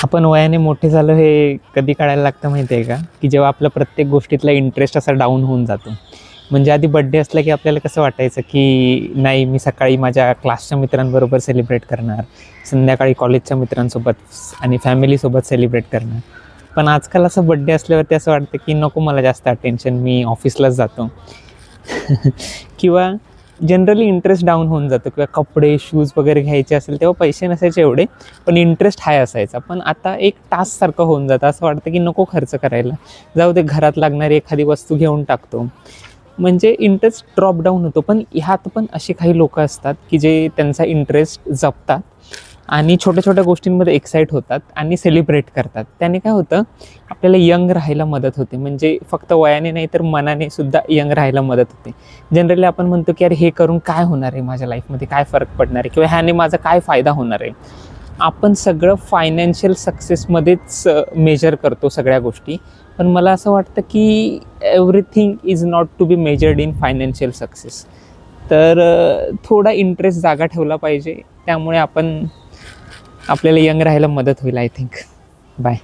आपण वयाने मोठे झालो हे कधी कळायला लागतं माहिती आहे का, की जेव्हा आपला प्रत्येक गोष्टीतला इंटरेस्ट असा डाऊन होऊन जातो. म्हणजे आधी बड्डे असला की आपल्याला कसं वाटायचं की नाही, मी सकाळी माझ्या क्लासच्या मित्रांबरोबर सेलिब्रेट करणार, संध्याकाळी कॉलेजच्या मित्रांसोबत आणि फॅमिलीसोबत सेलिब्रेट करणार. पण आजकाल असं बड्डे असल्यावरती असं वाटतं की नको मला जास्त अटेन्शन, मी ऑफिसलाच जातो. किंवा जनरली इंटरेस्ट डाऊन होऊन जातो. किंवा कपडे शूज वगैरे घ्यायचे असेल तेव्हा पैसे नसायचे एवढे, पण इंटरेस्ट हाय असायचा. पण आता एक टास्कसारखं होऊन जातं. असं वाटतं की नको खर्च करायला, जाऊ दे घरात लागणारी एखादी वस्तू घेऊन टाकतो. म्हणजे इंटरेस्ट ड्रॉप डाऊन होतो. पण ह्यात पण असे काही लोकं असतात की जे त्यांचा इंटरेस्ट जपतात आणि छोट्या छोट्या गोष्टींमध्ये एक्साईट होतात आणि सेलिब्रेट करतात. त्याने काय होतं, आपल्याला यंग राहायला मदत होते. म्हणजे फक्त वयाने नाही तर मनाने सुद्धा यंग राहायला मदत होते. जनरली आपण म्हणतो की अरे हे करून काय होणार आहे, माझ्या लाईफमध्ये काय फरक पडणार आहे, किंवा ह्याने माझा काय फायदा होणार आहे. आपण सगळं फायनान्शियल सक्सेसमध्येच मेजर करतो सगळ्या गोष्टी. पण मला असं वाटतं की everything is not to be measured in financial success. तर थोडा इंटरेस्ट जागा ठेवला पाहिजे. त्यामुळे आपल्याला यंग राहायला मदत होईल आय थिंक. बाय.